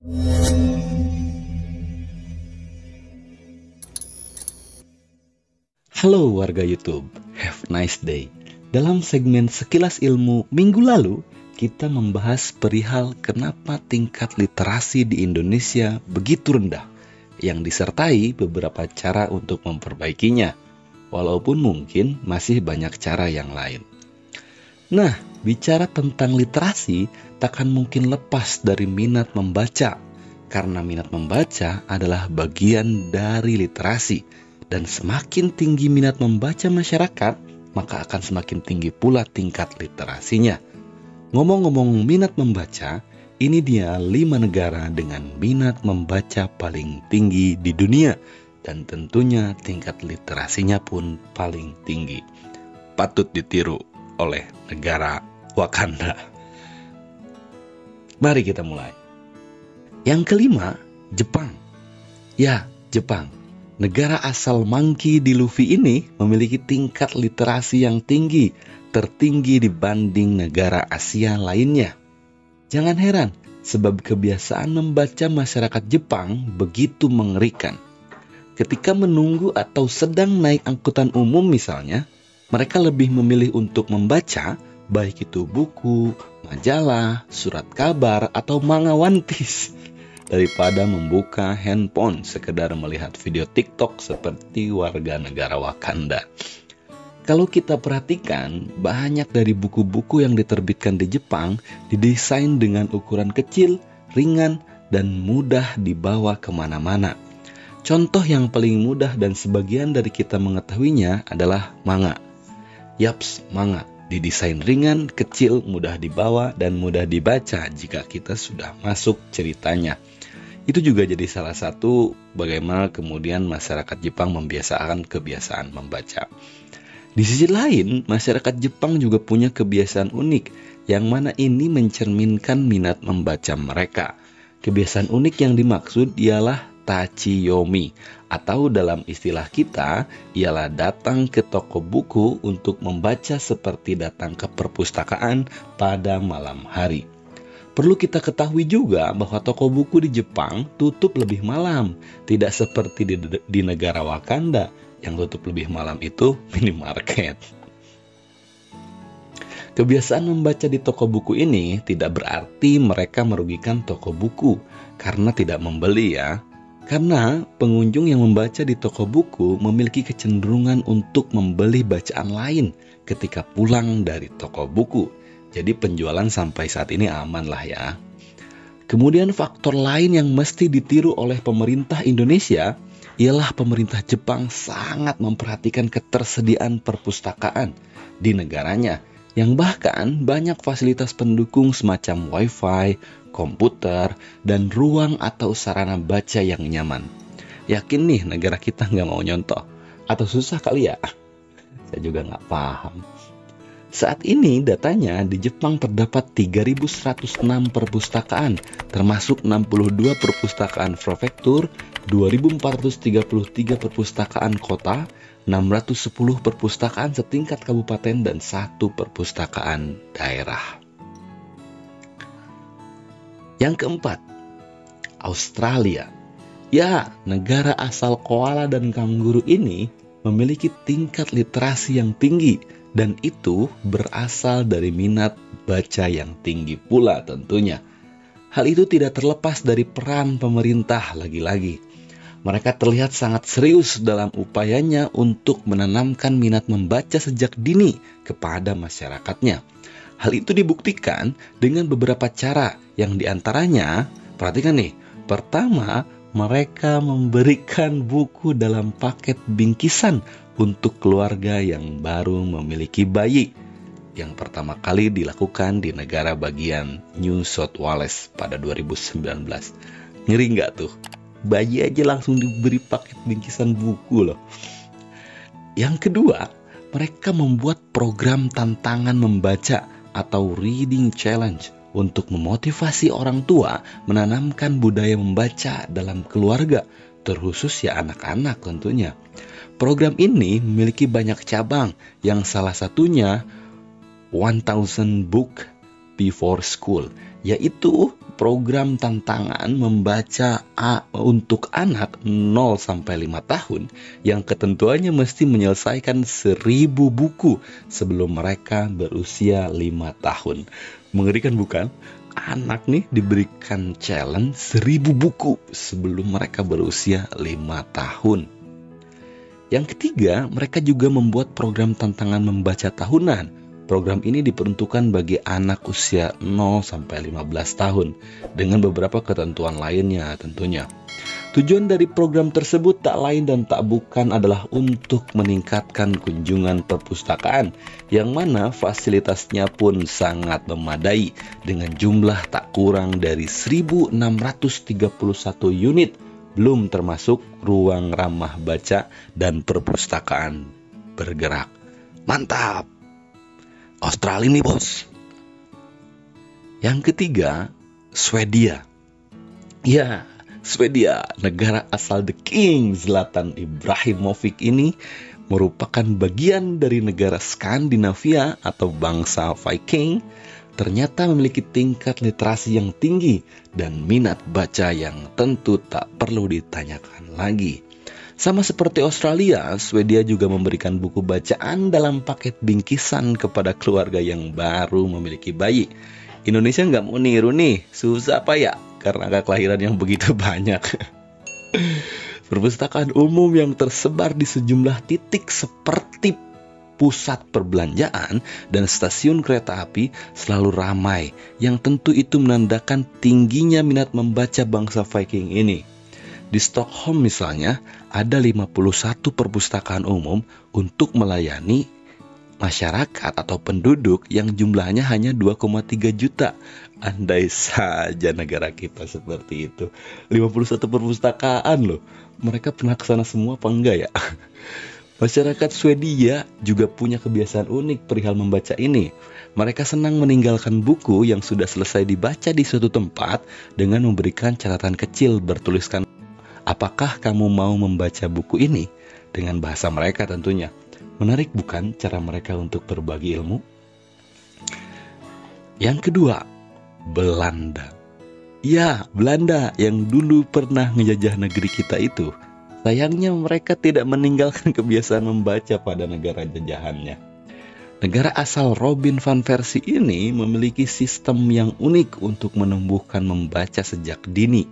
Halo warga YouTube, have a nice day. Dalam segmen Sekilas Ilmu minggu lalu, kita membahas perihal kenapa tingkat literasi di Indonesia begitu rendah, yang disertai beberapa cara untuk memperbaikinya, walaupun mungkin masih banyak cara yang lain. Nah, bicara tentang literasi, takkan mungkin lepas dari minat membaca, karena minat membaca adalah bagian dari literasi. Dan semakin tinggi minat membaca masyarakat, maka akan semakin tinggi pula tingkat literasinya. Ngomong-ngomong minat membaca, ini dia 5 negara dengan minat membaca paling tinggi di dunia. Dan tentunya tingkat literasinya pun paling tinggi. Patut ditiru oleh negara Wakanda. Mari kita mulai. Yang kelima, Jepang. Ya, Jepang. Negara asal Monkey D. Luffy ini memiliki tingkat literasi yang tinggi, tertinggi dibanding negara Asia lainnya. Jangan heran, sebab kebiasaan membaca masyarakat Jepang begitu mengerikan. Ketika menunggu atau sedang naik angkutan umum misalnya, mereka lebih memilih untuk membaca, baik itu buku, majalah, surat kabar, atau manga One Piece, daripada membuka handphone sekedar melihat video TikTok seperti warga negara Wakanda. Kalau kita perhatikan, banyak dari buku-buku yang diterbitkan di Jepang didesain dengan ukuran kecil, ringan, dan mudah dibawa kemana-mana. Contoh yang paling mudah dan sebagian dari kita mengetahuinya adalah manga. Yaps, manga. Didesain ringan, kecil, mudah dibawa, dan mudah dibaca jika kita sudah masuk ceritanya. Itu juga jadi salah satu bagaimana kemudian masyarakat Jepang membiasakan kebiasaan membaca. Di sisi lain, masyarakat Jepang juga punya kebiasaan unik, yang mana ini mencerminkan minat membaca mereka. Kebiasaan unik yang dimaksud ialah tachiyomi, atau dalam istilah kita, ialah datang ke toko buku untuk membaca seperti datang ke perpustakaan pada malam hari. Perlu kita ketahui juga bahwa toko buku di Jepang tutup lebih malam, tidak seperti di negara Wakanda yang tutup lebih malam itu minimarket. Kebiasaan membaca di toko buku ini tidak berarti mereka merugikan toko buku karena tidak membeli ya. Karena pengunjung yang membaca di toko buku memiliki kecenderungan untuk membeli bacaan lain ketika pulang dari toko buku. Jadi penjualan sampai saat ini aman lah ya. Kemudian faktor lain yang mesti ditiru oleh pemerintah Indonesia ialah pemerintah Jepang sangat memperhatikan ketersediaan perpustakaan di negaranya, yang bahkan banyak fasilitas pendukung semacam wifi, komputer, dan ruang atau sarana baca yang nyaman. Yakin nih negara kita nggak mau nyontoh? Atau susah kali ya? Saya juga nggak paham. Saat ini datanya di Jepang terdapat 3.106 perpustakaan, termasuk 62 perpustakaan prefektur, 2.433 perpustakaan kota, 610 perpustakaan setingkat kabupaten, dan 1 perpustakaan daerah. Yang keempat, Australia. Ya, negara asal koala dan kanguru ini memiliki tingkat literasi yang tinggi, dan itu berasal dari minat baca yang tinggi pula tentunya. Hal itu tidak terlepas dari peran pemerintah lagi-lagi. Mereka terlihat sangat serius dalam upayanya untuk menanamkan minat membaca sejak dini kepada masyarakatnya. Hal itu dibuktikan dengan beberapa cara yang diantaranya, perhatikan nih, pertama, mereka memberikan buku dalam paket bingkisan untuk keluarga yang baru memiliki bayi. Yang pertama kali dilakukan di negara bagian New South Wales pada 2019. Ngeri nggak tuh? Bayi aja langsung diberi paket bingkisan buku loh. Yang kedua, mereka membuat program tantangan membaca atau reading challenge untuk memotivasi orang tua menanamkan budaya membaca dalam keluarga, terkhusus ya anak-anak tentunya. Program ini memiliki banyak cabang, yang salah satunya 1000 Book Before School, yaitu program tantangan membaca untuk anak 0 sampai 5 tahun yang ketentuannya mesti menyelesaikan 1000 buku sebelum mereka berusia 5 tahun. Mengerikan bukan? Anak nih diberikan challenge 1000 buku sebelum mereka berusia 5 tahun. Yang ketiga, mereka juga membuat program tantangan membaca tahunan. Program ini diperuntukkan bagi anak usia 0 sampai 15 tahun dengan beberapa ketentuan lainnya tentunya. Tujuan dari program tersebut tak lain dan tak bukan adalah untuk meningkatkan kunjungan perpustakaan yang mana fasilitasnya pun sangat memadai dengan jumlah tak kurang dari 1631 unit, belum termasuk ruang ramah baca dan perpustakaan bergerak. Mantap! Australia nih bos. Yang ketiga, Swedia. Ya, Swedia, negara asal The King Zlatan Ibrahimovic ini merupakan bagian dari negara Skandinavia atau bangsa Viking, ternyata memiliki tingkat literasi yang tinggi dan minat baca yang tentu tak perlu ditanyakan lagi. Sama seperti Australia, Swedia juga memberikan buku bacaan dalam paket bingkisan kepada keluarga yang baru memiliki bayi. Indonesia nggak mau niru nih, susah apa ya? Karena angka kelahiran yang begitu banyak. Perpustakaan umum yang tersebar di sejumlah titik seperti pusat perbelanjaan dan stasiun kereta api selalu ramai, yang tentu itu menandakan tingginya minat membaca bangsa Viking ini. Di Stockholm misalnya, ada 51 perpustakaan umum untuk melayani masyarakat atau penduduk yang jumlahnya hanya 2,3 juta. Andai saja negara kita seperti itu. 51 perpustakaan loh. Mereka pernah ke sana semua apa enggak ya? Masyarakat Swedia juga punya kebiasaan unik perihal membaca ini. Mereka senang meninggalkan buku yang sudah selesai dibaca di suatu tempat dengan memberikan catatan kecil bertuliskan, apakah kamu mau membaca buku ini? Dengan bahasa mereka tentunya. Menarik bukan cara mereka untuk berbagi ilmu? Yang kedua, Belanda. Ya, Belanda yang dulu pernah menjajah negeri kita itu. Sayangnya mereka tidak meninggalkan kebiasaan membaca pada negara jajahannya. Negara asal Robin van Persie ini memiliki sistem yang unik untuk menumbuhkan membaca sejak dini,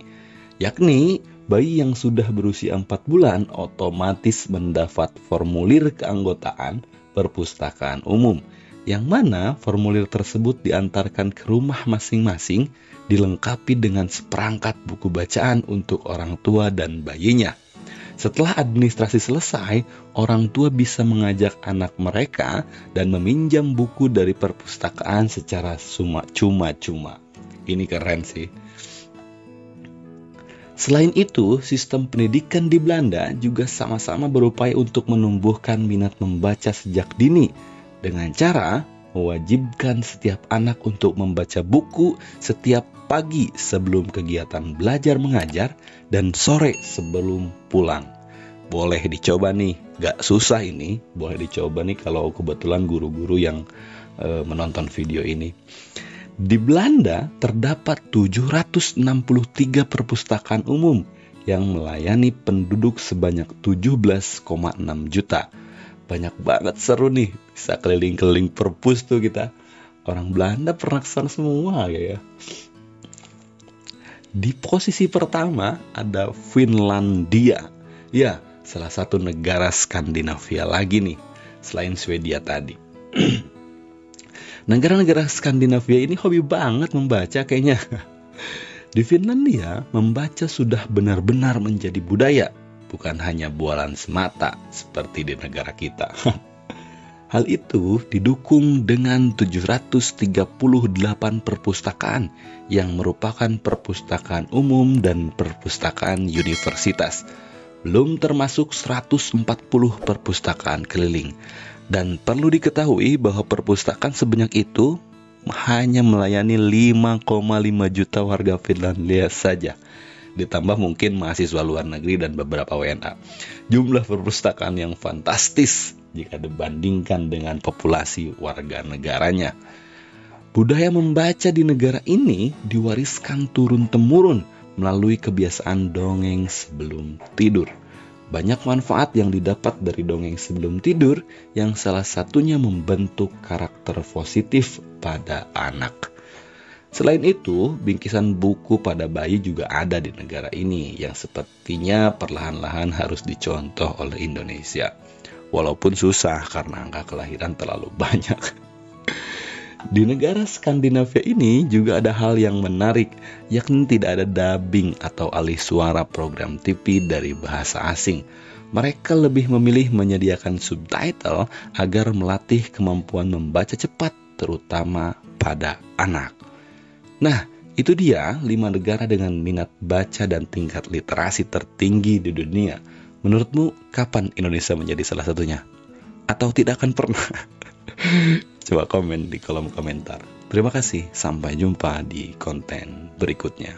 yakni bayi yang sudah berusia 4 bulan otomatis mendapat formulir keanggotaan perpustakaan umum, yang mana formulir tersebut diantarkan ke rumah masing-masing, dilengkapi dengan seperangkat buku bacaan untuk orang tua dan bayinya. Setelah administrasi selesai, orang tua bisa mengajak anak mereka dan meminjam buku dari perpustakaan secara cuma-cuma. Ini keren sih. Selain itu, sistem pendidikan di Belanda juga sama-sama berupaya untuk menumbuhkan minat membaca sejak dini dengan cara mewajibkan setiap anak untuk membaca buku setiap pagi sebelum kegiatan belajar mengajar dan sore sebelum pulang. Boleh dicoba nih, gak susah ini, boleh dicoba nih kalau kebetulan guru-guru yang menonton video ini. Di Belanda terdapat 763 perpustakaan umum yang melayani penduduk sebanyak 17,6 juta. Banyak banget, seru nih, bisa keliling-keliling perpus tuh kita. Orang Belanda pernah kesana semua ya. Di posisi pertama ada Finlandia. Ya, salah satu negara Skandinavia lagi nih, selain Swedia tadi. Negara-negara Skandinavia ini hobi banget membaca kayaknya. Di Finlandia, membaca sudah benar-benar menjadi budaya, bukan hanya bualan semata seperti di negara kita. Hal itu didukung dengan 738 perpustakaan yang merupakan perpustakaan umum dan perpustakaan universitas, belum termasuk 140 perpustakaan keliling. Dan perlu diketahui bahwa perpustakaan sebanyak itu hanya melayani 5,5 juta warga Finlandia saja. Ditambah mungkin mahasiswa luar negeri dan beberapa WNA. Jumlah perpustakaan yang fantastis jika dibandingkan dengan populasi warga negaranya. Budaya membaca di negara ini diwariskan turun-temurun melalui kebiasaan dongeng sebelum tidur. Banyak manfaat yang didapat dari dongeng sebelum tidur, yang salah satunya membentuk karakter positif pada anak. Selain itu, bingkisan buku pada bayi juga ada di negara ini yang sepertinya perlahan-lahan harus dicontoh oleh Indonesia. Walaupun susah karena angka kelahiran terlalu banyak. Di negara Skandinavia ini juga ada hal yang menarik, yakni tidak ada dubbing atau alih suara program TV dari bahasa asing. Mereka lebih memilih menyediakan subtitle agar melatih kemampuan membaca cepat, terutama pada anak. Nah, itu dia 5 negara dengan minat baca dan tingkat literasi tertinggi di dunia. Menurutmu, kapan Indonesia menjadi salah satunya? Atau tidak akan pernah? Coba komen di kolom komentar. Terima kasih, sampai jumpa di konten berikutnya.